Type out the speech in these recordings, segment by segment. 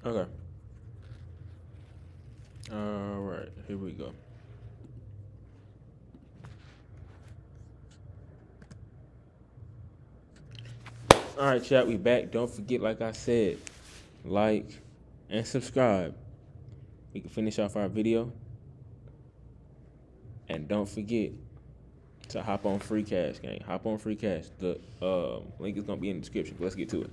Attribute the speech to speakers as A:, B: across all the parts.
A: Okay. All right, here we go. All right, chat, we back. Don't forget, like I said, like and subscribe. We can finish off our video. And don't forget to hop on Free Cash, gang. Hop on Free Cash. The link is gonna be in the description. Let's get to it.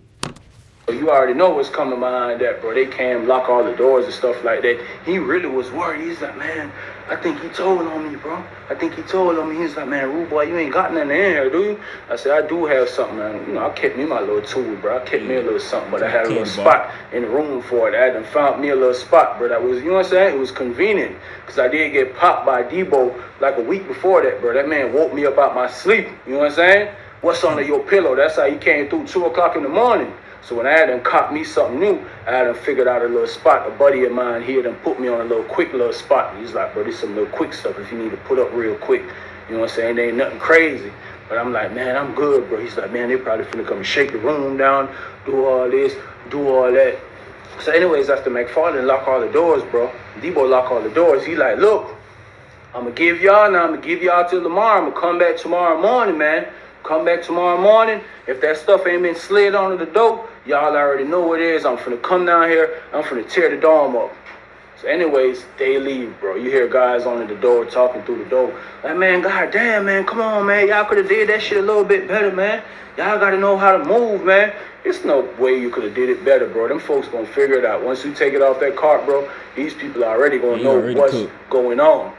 B: You already know what's coming behind that, bro. They came, lock all the doors and stuff like that. He really was worried. He's like, man, I think he told on me, bro. I think he told on me. He's like, man, rude boy, you ain't got nothing in here, do you? I said, I do have something, man. You know, I kept me my little tool, bro. I kept me a little something, but I had a little spot in the room for it. I had found me a little spot, bro. That was, you know what I'm saying? It was convenient because I did get popped by Debo like a week before that, bro. That man woke me up out my sleep. You know what I'm saying? What's under your pillow? That's how he came through 2 o'clock in the morning. So when I had them caught me something new, I had them figured out a little spot. A buddy of mine here done put me on a little quick little spot. He's like, bro, this some little quick stuff if you need to put up real quick. You know what I'm saying? There ain't nothing crazy. But I'm like, man, I'm good, bro. He's like, man, they probably finna come and shake the room down, do all this, do all that. So anyways, after McFarlane lock all the doors, bro, Debo lock all the doors, he like, look, I'm gonna give y'all now. I'm gonna give y'all till tomorrow. I'm gonna come back tomorrow morning, man. Come back tomorrow morning. If that stuff ain't been slid onto the door, y'all already know what it is. I'm finna come down here. I'm finna tear the dome up. So anyways, they leave, bro. You hear guys on the door talking through the door. Like, man, goddamn, man, come on, man. Y'all could have did that shit a little bit better, man. Y'all got to know how to move, man. There's no way you could have did it better, bro. Them folks gonna figure it out. Once you take it off that cart, bro, these people are already gonna know what's going on.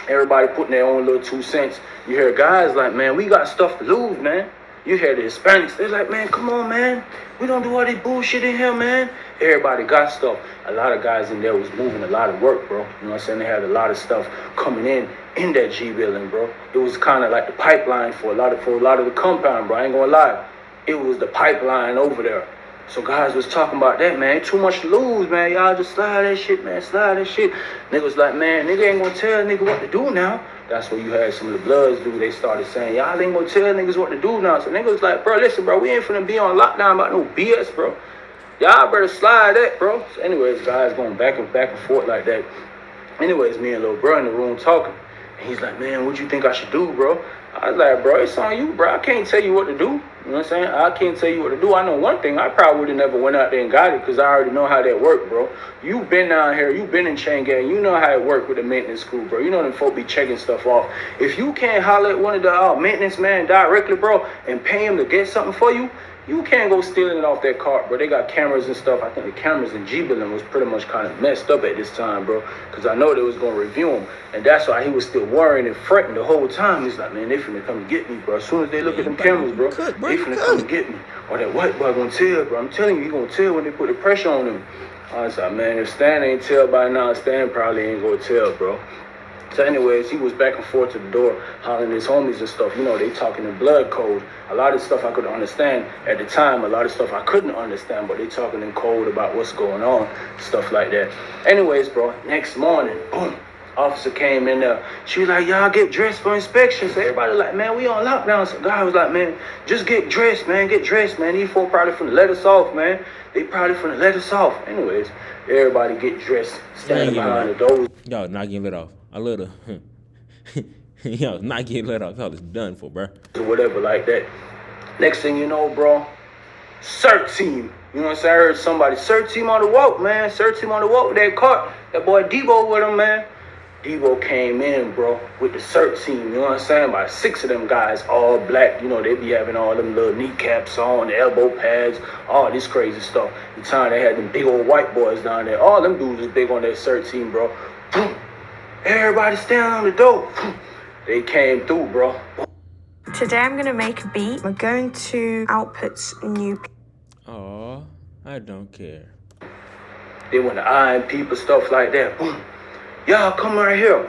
B: Everybody putting their own little 2 cents. You hear guys like, man, we got stuff to lose, man. You hear the Hispanics, they're like, man, come on, man. We don't do all this bullshit in here, man. Everybody got stuff. A lot of guys in there was moving a lot of work, bro. You know what I'm saying? They had a lot of stuff coming in that G building, bro. It was kind of like the pipeline for a lot of the compound, bro. I ain't gonna lie. It was the pipeline over there. So guys was talking about that, man. Too much to lose, man. Y'all just slide that shit, man. Slide that shit. Niggas like, man, nigga ain't gonna tell nigga what to do now. That's what you had some of the Bloods do. They started saying, y'all ain't gonna tell niggas what to do now. So niggas like, bro, listen, bro, we ain't finna be on lockdown about no BS, bro. Y'all better slide that, bro. So anyways, guys going back and forth like that. Anyways, me and little bro in the room talking. And he's like, man, what you think I should do, bro? I was like, bro, it's on you, bro. I can't tell you what to do. You know what I'm saying? I can't tell you what to do. I know one thing. I probably would have never went out there and got it because I already know how that work, bro. You've been down here. You've been in chain gang. You know how it work with the maintenance crew, bro. You know them folk be checking stuff off. If you can't holler at one of the maintenance man directly, bro, and pay him to get something for you, you can't go stealing it off that cart, bro. They got cameras and stuff. I think the cameras in G-Billing was pretty much kind of messed up at this time, bro. Because I know they was going to review him. And that's why he was still worrying and fretting the whole time. He's like, man, they finna come and get me, bro. As soon as they look at them cameras, bro, they finna come and get me. Or that white boy gonna tell, bro. I'm telling you, he gonna tell when they put the pressure on him. I was like, man, if Stan ain't tell by now, Stan probably ain't gonna tell, bro. So anyways, he was back and forth to the door, hollering his homies and stuff. You know, they talking in blood code. A lot of stuff I could understand at the time. A lot of stuff I couldn't understand, but they talking in code about what's going on, stuff like that. Anyways, bro, next morning, boom, officer came in there. She was like, y'all get dressed for inspection. So everybody like, man, we on lockdown. So guy was like, man, just get dressed, man. Get dressed, man. These folk probably finna let us off, man. They probably finna let us off. Anyways, everybody get dressed, standing behind the doors.
A: Y'all not getting let off. I love y'all not getting let off. Y'all is done for, bro.
B: Or whatever like that. Next thing you know, bro, CERT team. You know what I'm saying? I heard somebody, CERT team on the walk, man. CERT team on the walk with that cart. That boy Debo with him, man. Debo came in, bro, with the CERT team. You know what I'm saying? About 6 of them guys, all black. You know, they be having all them little kneecaps on, the elbow pads, all this crazy stuff. The time they had them big old white boys down there. All them dudes was big on that CERT team, bro. Everybody standing on the door. They came through, bro.
C: Today I'm going to make a beat. We're going to output new.
A: Aw, I don't care.
B: They went to eyeing people, stuff like that. Boom. Y'all come right here.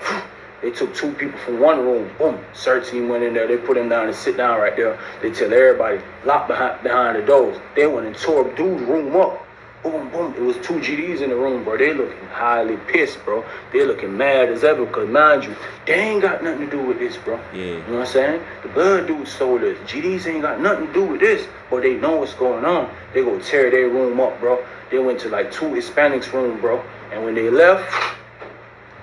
B: They took 2 people from one room. Boom. CERT team went in there. They put him down and sit down right there. They tell everybody, lock behind the doors. They went and tore dude's room up. Boom, boom. It was 2 GDs in the room, bro. They looking highly pissed, bro. They looking mad as ever, because mind you, they ain't got nothing to do with this, bro.
A: Yeah.
B: You know what I'm saying? The blood dude stole this. GDs ain't got nothing to do with this, but they know what's going on. They go tear their room up, bro. They went to like 2 Hispanics' room, bro. And when they left,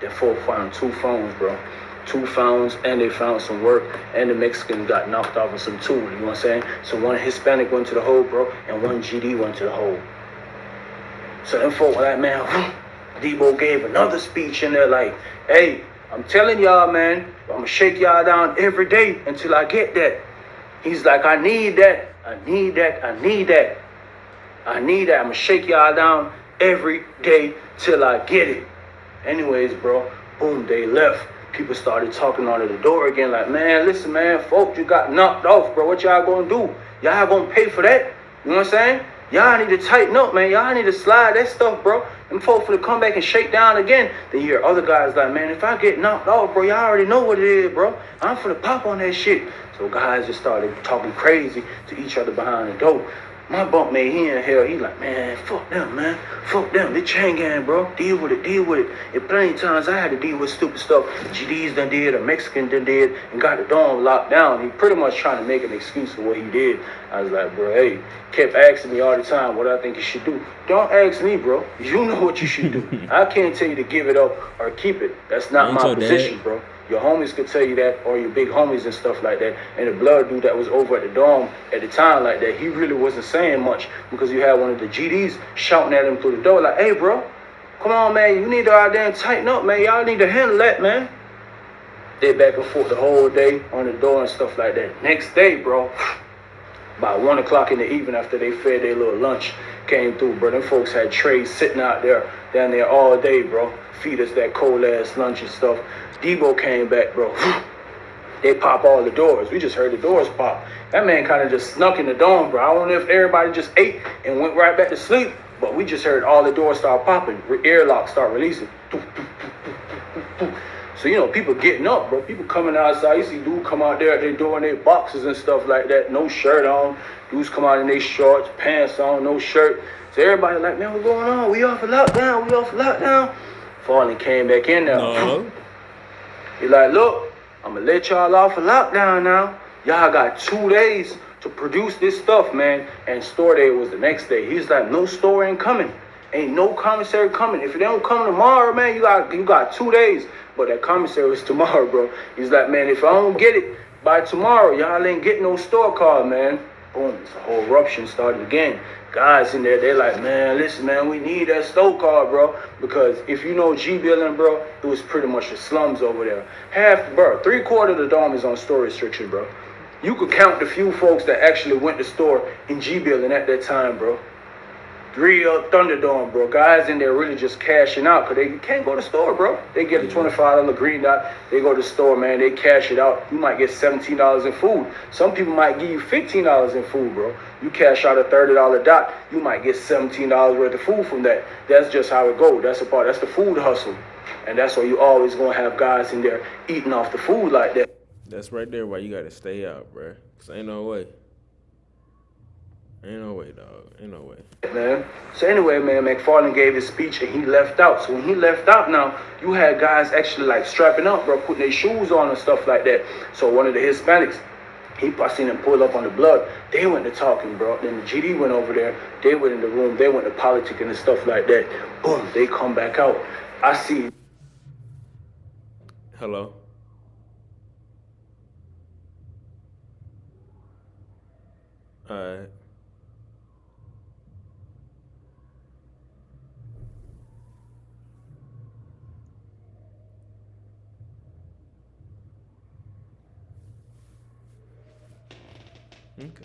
B: the folk found 2 phones, bro. 2 phones, and they found some work, and the Mexican got knocked off of some too, you know what I'm saying? So 1 Hispanic went to the hole, bro, and 1 GD went to the hole. So them folk were like, man, Debo gave another speech in there like, hey, I'm telling y'all, man, I'm gonna shake y'all down every day until I get that. He's like, I need that, I need that, I need that. I need that, I'm gonna shake y'all down every day till I get it. Anyways, bro, boom, they left. People started talking under the door again like, man, listen, man, folks, you got knocked off, bro. What y'all gonna do? Y'all gonna pay for that? You know what I'm saying? Y'all need to tighten up, man. Y'all need to slide that stuff, bro. Them folks for to come back and shake down again. Then you hear other guys like, man, if I get knocked off, bro, y'all already know what it is, bro. I'm finna pop on that shit. So guys just started talking crazy to each other behind the door. My bunk mate, he in hell, he like, man, fuck them, man. Fuck them. They chain gang, bro. Deal with it, deal with it. And plenty of times I had to deal with stupid stuff. GDs done did, a Mexican done did, and got the dorm locked down. He pretty much trying to make an excuse for what he did. I was like, bro, hey, kept asking me all the time what I think you should do. Don't ask me, bro. You know what you should do. I can't tell you to give it up or keep it. That's not my position, bro. Your homies could tell you that, or your big homies and stuff like that. And the blood dude that was over at the dorm at the time like that, he really wasn't saying much because you had one of the GDs shouting at him through the door like, hey, bro, come on, man, you need to out there and tighten up, man. Y'all need to handle that, man. They back and forth the whole day on the door and stuff like that. Next day, bro, about 1 o'clock in the evening after they fed their little lunch, came through, bro. Them folks had trays sitting out there, down there all day, bro. Feed us that cold-ass lunch and stuff. Debo came back, bro. They pop all the doors. We just heard the doors pop. That man kind of just snuck in the dorm, bro. I don't know if everybody just ate and went right back to sleep, but we just heard all the doors start popping. Airlocks start releasing. So, you know, people getting up, bro. People coming outside. You see dudes come out there, they doing their boxes and stuff like that. No shirt on. Dudes come out in their shorts, pants on, no shirt. So everybody like, man, what's going on? We off of lockdown. We off of lockdown. Fallen came back in there.
A: No.
B: He like, look, I'm going to let y'all off of lockdown now. Y'all got 2 days to produce this stuff, man. And store day was the next day. He's like, no store ain't coming. Ain't no commissary coming. If it don't come tomorrow, man, you got 2 days. But that commissary is tomorrow, bro. He's like, man, if I don't get it by tomorrow, y'all ain't getting no store card, man. Boom, this whole eruption started again. Guys in there, they're like, man, listen, man, we need that store card, bro. Because if you know G building, bro, it was pretty much the slums over there. Bro, 3/4 of the dorm is on store restriction, bro. You could count the few folks that actually went to store in G building at that time, bro. Real Thunderdome, bro. Guys in there really just cashing out because they can't go to the store, bro. They get a $25 green dot. They go to the store, man. They cash it out. You might get $17 in food. Some people might give you $15 in food, bro. You cash out a $30 dot, you might get $17 worth of food from that. That's just how it goes. That's the food hustle. And that's why you always going to have guys in there eating off the food like that.
A: That's right there why you got to stay out, bro. Because ain't no way. Ain't no way, dog. Ain't no way.
B: Man. So anyway, man, McFarland gave his speech and he left out. So when he left out now, you had guys actually like strapping up, bro, putting their shoes on and stuff like that. So one of the Hispanics, I seen him pull up on the blood. They went to talking, bro. Then the GD went over there. They went in the room. They went to politicking and stuff like that. Boom, they come back out. I see.
A: Hello? All right. Okay.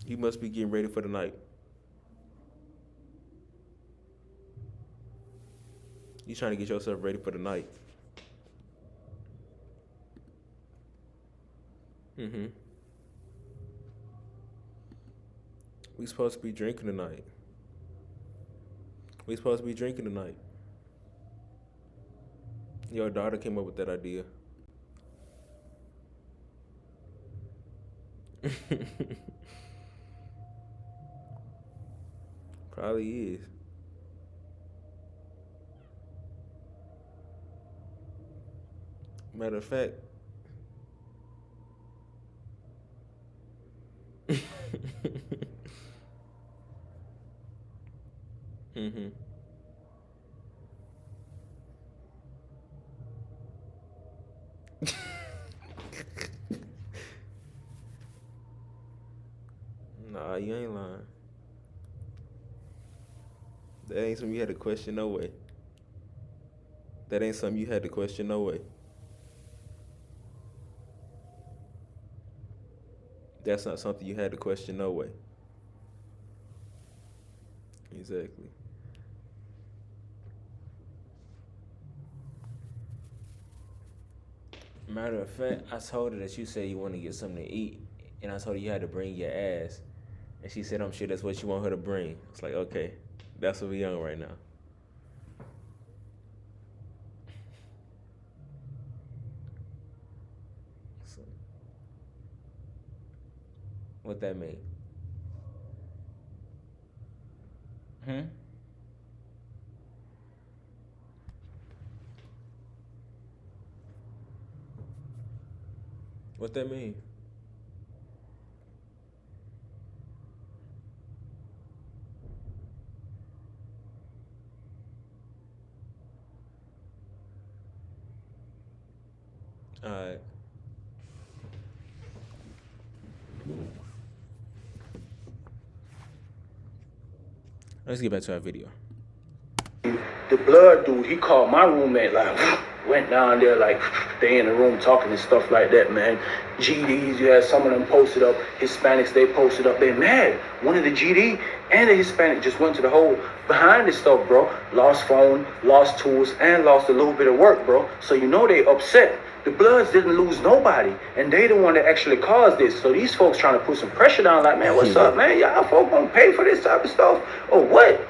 A: You must be getting ready for the night. You trying to get yourself ready for the night. Mm-hmm. We supposed to be drinking tonight. We supposed to be drinking tonight. Your daughter came up with that idea. Probably is. Matter of fact. Mm-hmm. Nah, you ain't lying. That ain't something you had to question, no way. That ain't something you had to question, no way. That's not something you had to question, no way. Exactly. Matter of fact, I told her that you said you want to get something to eat, and I told her you had to bring your ass, and she said, "I'm sure that's what you want her to bring." It's like, okay, that's what we on right now. So, what that mean? Hmm. What that mean? All right. Let's get back to our video.
B: The blood dude, he called my roommate, like, went down there, like, they in the room talking and stuff like that, man. GDs, you had some of them posted up. Hispanics, they posted up. They mad. One of the GD and the Hispanic just went to the hole behind this stuff, bro. Lost phone, lost tools, and lost a little bit of work, bro. So you know they upset. The Bloods didn't lose nobody, and they the one that actually caused this. So these folks trying to put some pressure down, like, man, what's up, man? Y'all folks gonna pay for this type of stuff or what?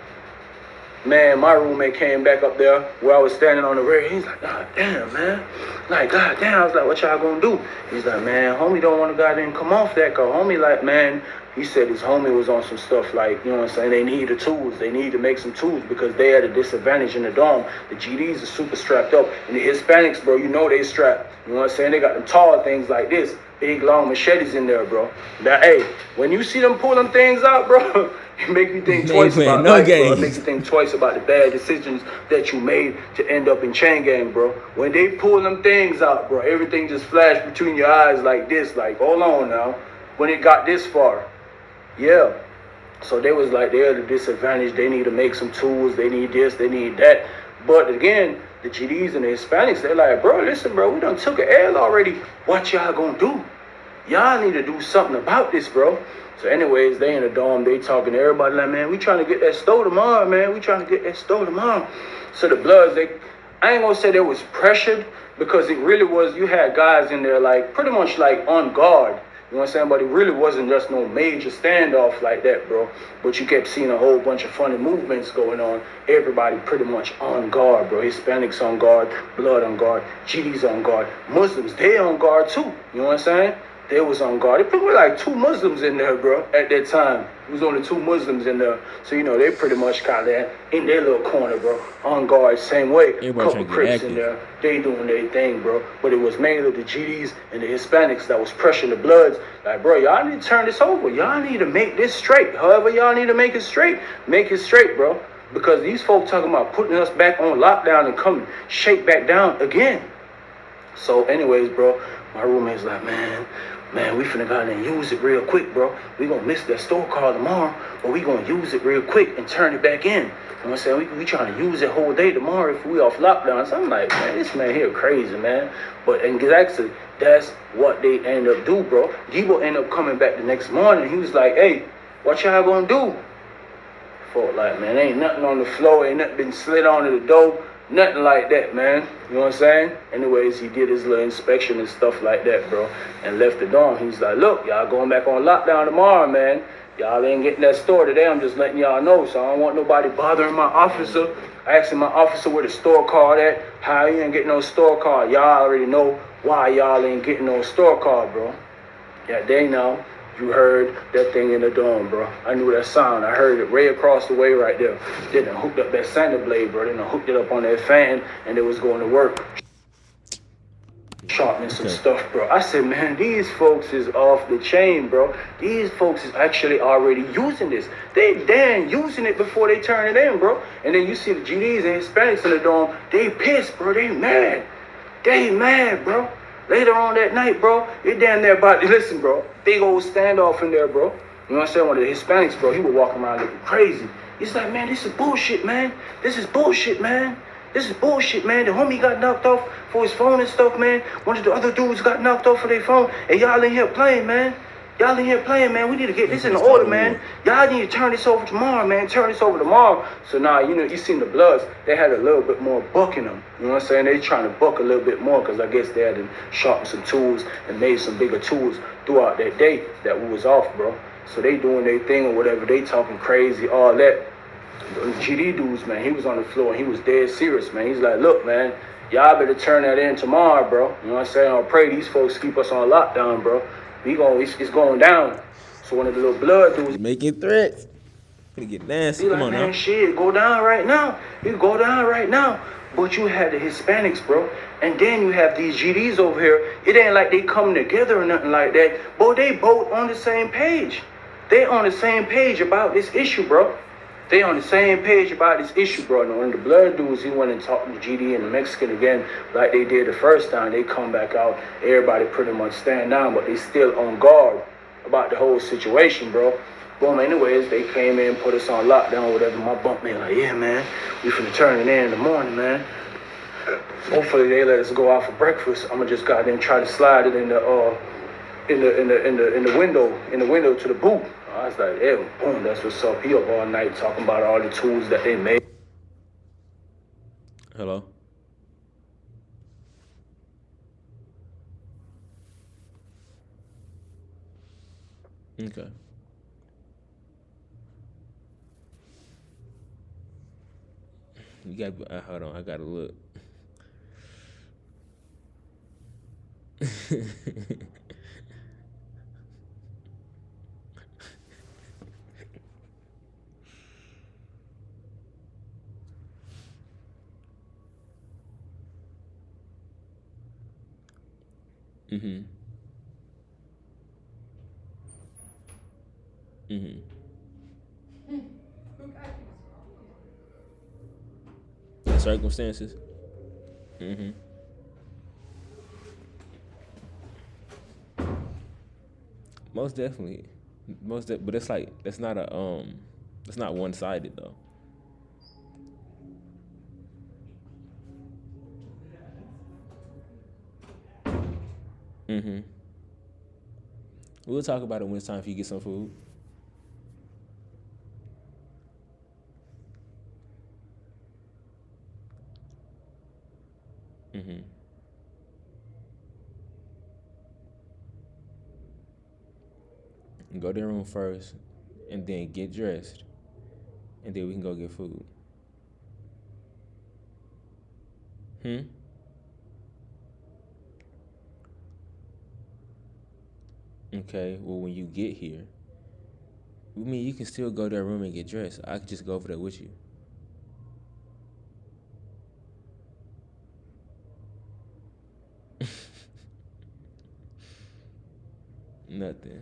B: Man, my roommate came back up there where I was standing on the rail. He's like, God damn, man. Like, God damn. I was like, what y'all gonna do? He's like, man, homie don't want to goddamn come off that. Cause homie, like, man, he said his homie was on some stuff like, you know what I'm saying? They need the tools. They need to make some tools because they at a disadvantage in the dorm. The GDs are super strapped up. And the Hispanics, bro, you know they strapped. You know what I'm saying? They got them tall things like this. Big, long machetes in there, bro. Now, hey, when you see them pull them things out, bro, it make you think twice about life, bro. It makes you think twice about the bad decisions that you made to end up in chain gang, bro. When they pull them things out, bro, everything just flashed between your eyes like this, like, hold on now. When it got this far, yeah. So they was like, they're at a disadvantage. They need to make some tools. They need this, they need that. But again, the GDs and the Hispanics, they're like, bro, listen, bro, we done took an L already. What y'all gonna do? Y'all need to do something about this, bro. So anyways, they in the dorm, they talking to everybody like, man, we trying to get that store tomorrow, man. We trying to get that store tomorrow. So the Bloods, I ain't gonna say they was pressured because it really was, you had guys in there like pretty much like on guard. You know what I'm saying? But it really wasn't just no major standoff like that, bro. But you kept seeing a whole bunch of funny movements going on. Everybody pretty much on guard, bro. Hispanics on guard, Blood on guard, GDs on guard, Muslims, they on guard too. You know what I'm saying? They was on guard. It probably like 2 Muslims in there, bro, at that time. It was only 2 Muslims in there. So, you know, they pretty much kind of in their little corner, bro. On guard, same way. Couple Crips in there. They doing their thing, bro. But it was mainly the GDs and the Hispanics that was pressuring the Bloods. Like, bro, y'all need to turn this over. Y'all need to make this straight. However y'all need to make it straight, bro. Because these folks talking about putting us back on lockdown and coming shake back down again. So anyways, bro, my roommate's like, man, we finna go out and use it real quick, bro. We gonna miss that store call tomorrow, but we gonna use it real quick and turn it back in. You know what I'm saying? We trying to use it whole day tomorrow if we off lockdown. So I'm like, man, this man here crazy, man. But exactly, that's what they end up do, bro. Debo ended up coming back the next morning. He was like, hey, what y'all gonna do? Felt like, man, ain't nothing on the floor, ain't nothing been slid onto the door. Nothing like that, man. You know what I'm saying? Anyways, he did his little inspection and stuff like that, bro, and left the dorm. He's like, look, y'all going back on lockdown tomorrow, man. Y'all ain't getting that store today. I'm just letting y'all know. So I don't want nobody bothering my officer. Asking my officer where the store card at. How you ain't getting no store card? Y'all already know why y'all ain't getting no store card, bro. Yeah, they know. You heard that thing in the dorm, bro. I knew that sound. I heard it way across the way right there. They done hooked up that Santa blade, bro. They done hooked it up on that fan, and it was going to work. sharpness and
A: Okay.
B: stuff, bro. I said, man, these folks is off the chain, bro. These folks is actually already using this. They damn using it before they turn it in, bro. And then you see the GDs and Hispanics in the dorm, they pissed, bro. They mad. They mad, bro. Later on that night, bro, they damn near about to listen, bro. Big old standoff in there, bro. You know what I'm saying? One of the Hispanics, bro, he was walking around looking crazy. He's like, man, this is bullshit, man. This is bullshit, man. This is bullshit, man. The homie got knocked off for his phone and stuff, man. One of the other dudes got knocked off for their phone. And y'all in here playing, man. Y'all in here playing, man. We need to get this in order, man. Y'all need to turn this over tomorrow, man. Turn this over tomorrow. So now, you know, you seen the Bloods. They had a little bit more buck in them. You know what I'm saying? They trying to buck a little bit more because I guess they had to sharpen some tools and made some bigger tools throughout that day that we was off, bro. So they doing their thing or whatever. They talking crazy, all that. The GD dudes, man, he was on the floor and he was dead serious, man. He's like, look, man, y'all better turn that in tomorrow, bro. You know what I'm saying? I'll pray these folks keep us on lockdown, bro. It's going down. So one of the little blood dudes
A: Making threats. Gonna get nasty.
B: be
A: Come
B: like,
A: on
B: man,
A: now.
B: shit, go down right now. You go down right now. But you had the Hispanics, bro. And then you have these GDs over here. It ain't like they come together or nothing like that. But they both on the same page. They on the same page about this issue, bro. They on the same page about this issue, bro. And when the blood dudes, he went and talked to GD and the Mexican again, like they did the first time. They come back out. Everybody pretty much stand down, but they still on guard about the whole situation, bro. Boom, anyways, they came in, put us on lockdown, whatever. My bunk man like, yeah, man, we finna turn it in the morning, man. Hopefully they let us go out for breakfast. I'ma just goddamn try to slide it in the window to the booth. I was like, yeah, boom, that's what's up. He up all night talking about all the tools that they made.
A: Hello. Okay. You got. Hold on. I gotta look. Mhm. Mhm. The circumstances. Mhm. Most definitely. But it's like it's not a it's not one sided though. Mhm. We'll talk about it when it's time for you to get some food. Mhm. Go to your room first, and then get dressed, and then we can go get food. Hmm. Okay. Well, when you get here, I mean, you can still go to your room and get dressed. I could just go over there with you. Nothing.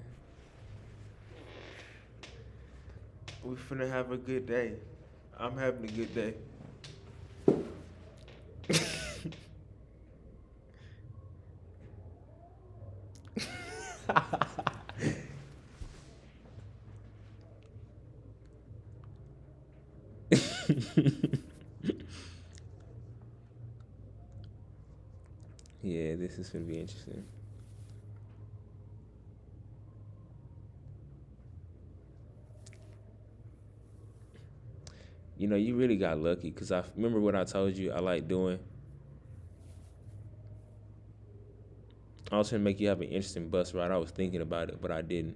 A: We finna have a good day. I'm having a good day. Yeah, this is gonna be interesting. You know, you really got lucky because I remember what I told you I like doing. I was gonna make you have an interesting bus ride. I was thinking about it, but I didn't.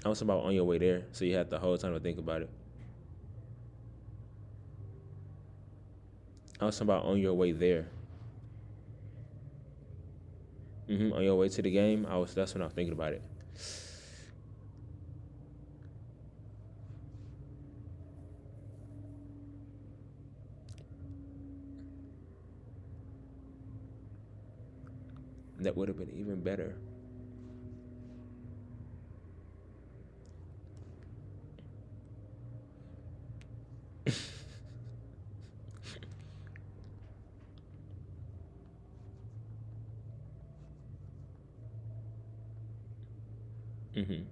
A: I was talking about on your way there, so you had the whole time to think about it. I was talking about on your way there. On your way to the game, I was. That's when I was thinking about it. That would have been even better. Mm-hmm.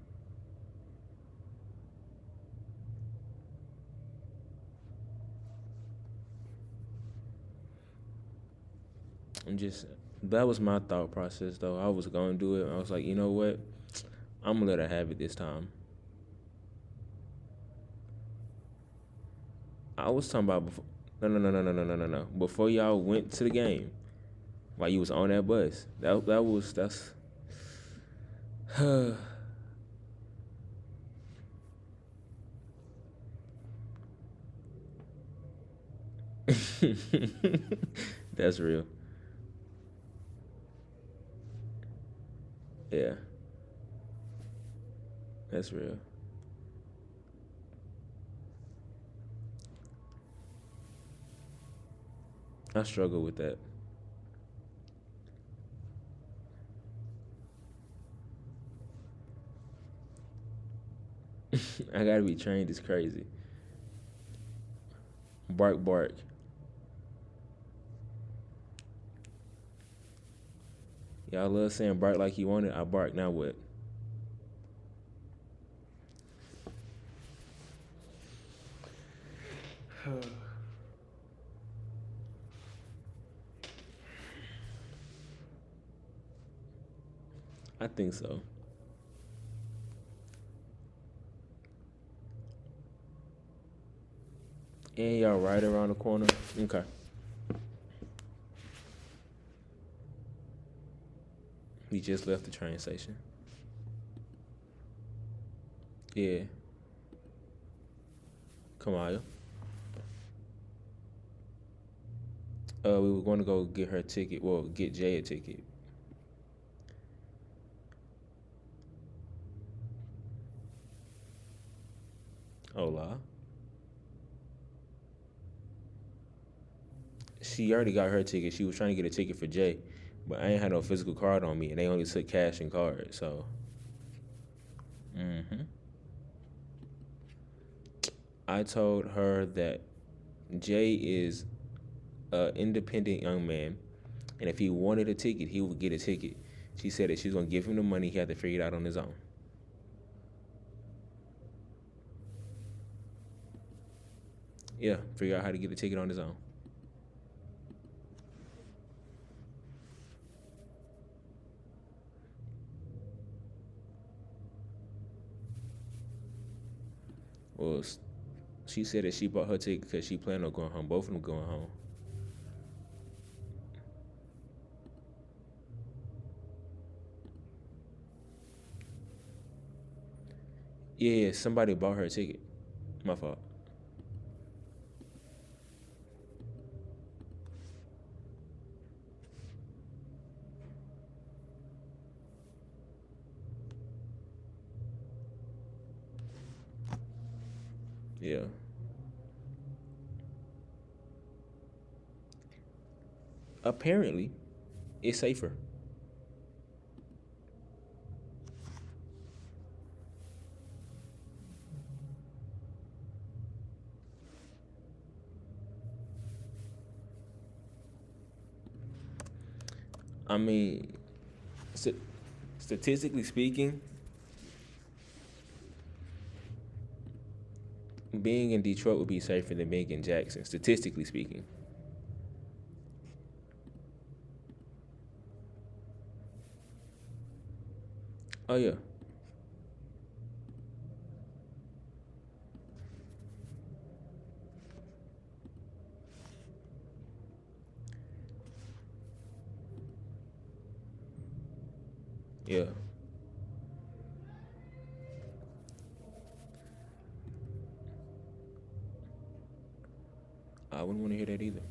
A: I'm just that was my thought process though. I was gonna do it. I was like, you know what? I'm gonna let her have it this time. I was talking about before. No, no, no, no, no, no, no, no, no. Before y'all went to the game, while you was on that bus, that's. That's real. Yeah, that's real. I struggle with that. I gotta be trained. It's crazy. Bark, bark. Y'all love saying bark like you want it. I bark. Now what? I think so. And y'all right around the corner. Okay. We just left the train station. Yeah. Kamaya. We were going to go get her a ticket. Well, get Jay a ticket. Hola. She already got her ticket. She was trying to get a ticket for Jay, but I ain't had no physical card on me, and they only took cash and card. So, hmm I told her that Jay is an independent young man, and if he wanted a ticket, he would get a ticket. She said that she was gonna give him the money. He had to figure it out on his own. Yeah, figure out how to get the ticket on his own. Well, she said that she bought her ticket because she planned on going home. Both of them going home. Yeah, somebody bought her a ticket. My fault. Yeah. Apparently, it's safer. I mean, st- statistically speaking, being in Detroit would be safer than being in Jackson. Statistically speaking. Oh yeah. Yeah. I wouldn't want to hear that either.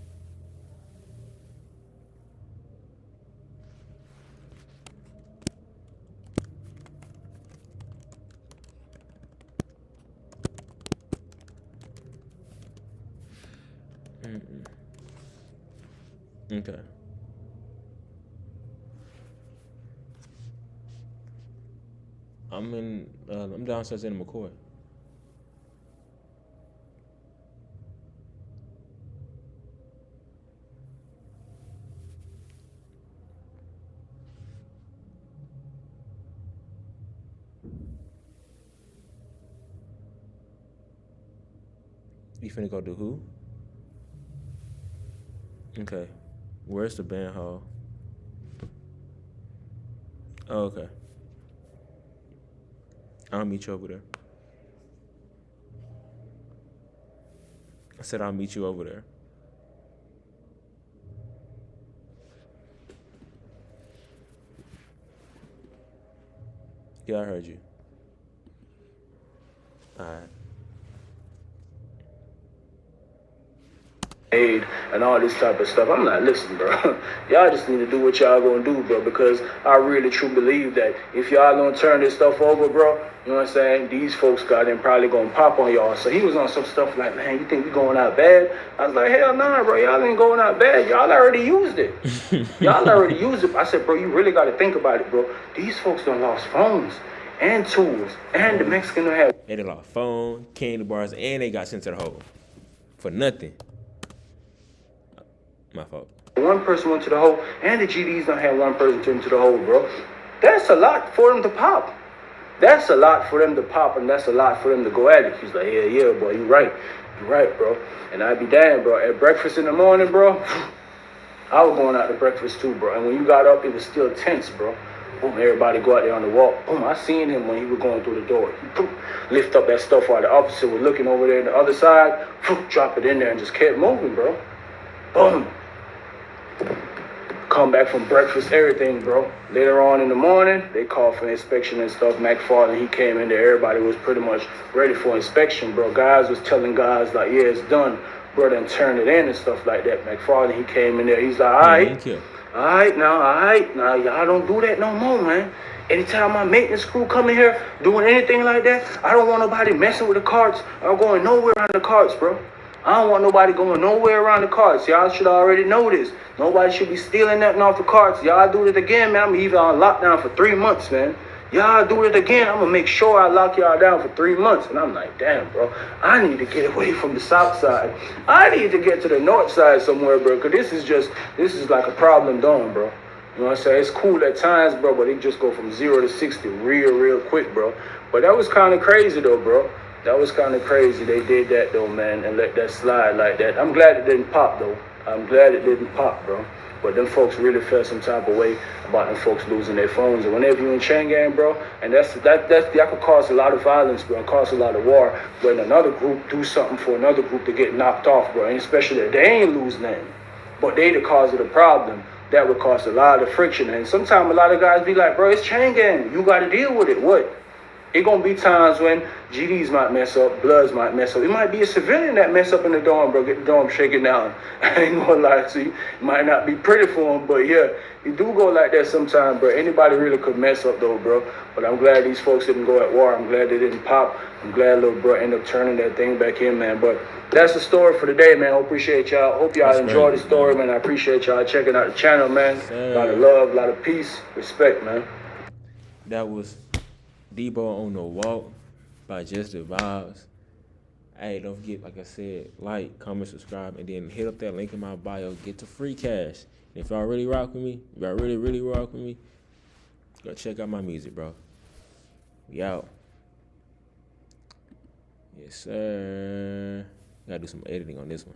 A: Mm-mm. Okay. I'm downstairs in McCoy. You finna go do who? Okay. Where's the band hall? Oh, okay. I'll meet you over there. I said I'll meet you over there. Yeah, I heard you. All right.
B: Aid and all this type of stuff. I'm like, listen, bro, y'all just need to do what y'all gonna do, bro, because I really truly believe that if y'all gonna turn this stuff over, bro, you know what I'm saying, these folks got them probably gonna pop on y'all. So he was on some stuff like, man, you think we going out bad? I was like, hell nah, bro, y'all ain't going out bad. Y'all already used it. Y'all already used it. I said, bro, you really gotta think about it, bro. These folks done lost phones and tools, and the Mexican don't have.
A: They done lost phone, candy bars, and they got sent to the hole for nothing. My fault.
B: One person went to the hole, and the GDs don't have one person into the hole, bro. That's a lot for them to pop. That's a lot for them to pop, and that's a lot for them to go at it. He's like, yeah, boy, you right, bro. And I'd be damned, bro. At breakfast in the morning, bro, I was going out to breakfast too, bro. And when you got up, it was still tense, bro. Boom, everybody go out there on the walk. Boom, I seen him when he was going through the door. Boom, lift up that stuff while the officer was looking over there on the other side. Boom, drop it in there and just kept moving, bro. Boom. Come back from breakfast, everything, bro. Later on in the morning, they called for inspection and stuff. McFarland, he came in there. Everybody was pretty much ready for inspection, bro. Guys was telling guys, like, yeah, it's done. Bro, then turn it in and stuff like that. McFarland, he came in there. He's like, all right, now, y'all don't do that no more, man. Anytime my maintenance crew come in here doing anything like that, I don't want nobody messing with the carts or going nowhere around the carts, bro. I don't want nobody going nowhere around the carts. Y'all should already know this. Nobody should be stealing nothing off the carts. Y'all do it again, man. I'm even on lockdown for 3 months, man. Y'all do it again, I'm gonna make sure I lock y'all down for 3 months. And I'm like, damn, bro, I need to get away from the south side. I need to get to the north side somewhere, bro, because this is like a problem dome, bro. You know what I'm saying? It's cool at times, bro, but it just go from 0 to 60 real quick, bro. But that was kind of crazy, though, bro. That was kind of crazy. They did that, though, man, and let that slide like that. I'm glad it didn't pop, though. I'm glad it didn't pop, bro. But them folks really felt some type of way about them folks losing their phones. And whenever you're in chain gang, bro, and that could cause a lot of violence, bro, and cause a lot of war. When another group do something for another group to get knocked off, bro, and especially if they ain't lose nothing, but they the cause of the problem, that would cause a lot of friction. And sometimes a lot of guys be like, bro, it's chain gang. You got to deal with it. What? It gonna be times when GDs might mess up, Bloods might mess up. It might be a civilian that mess up in the dorm, bro. Get the dorm shaking down. I ain't gonna lie to you. It might not be pretty for him, but yeah, it do go like that sometimes, bro. Anybody really could mess up though, bro. But I'm glad these folks didn't go at war. I'm glad they didn't pop. I'm glad little bro ended up turning that thing back in, man. But that's the story for today, man. I appreciate y'all. Hope y'all enjoyed the story, man. I appreciate y'all checking out the channel, man. A lot of love, a lot of peace, respect, man.
A: That was Debo on the Walk by Just the Vibes. Hey, don't forget, like I said, like, comment, subscribe, and then hit up that link in my bio. Get the free cash. And if y'all really rock with me, if y'all really rock with me, go check out my music, bro. We out. Yes, sir. Gotta do some editing on this one.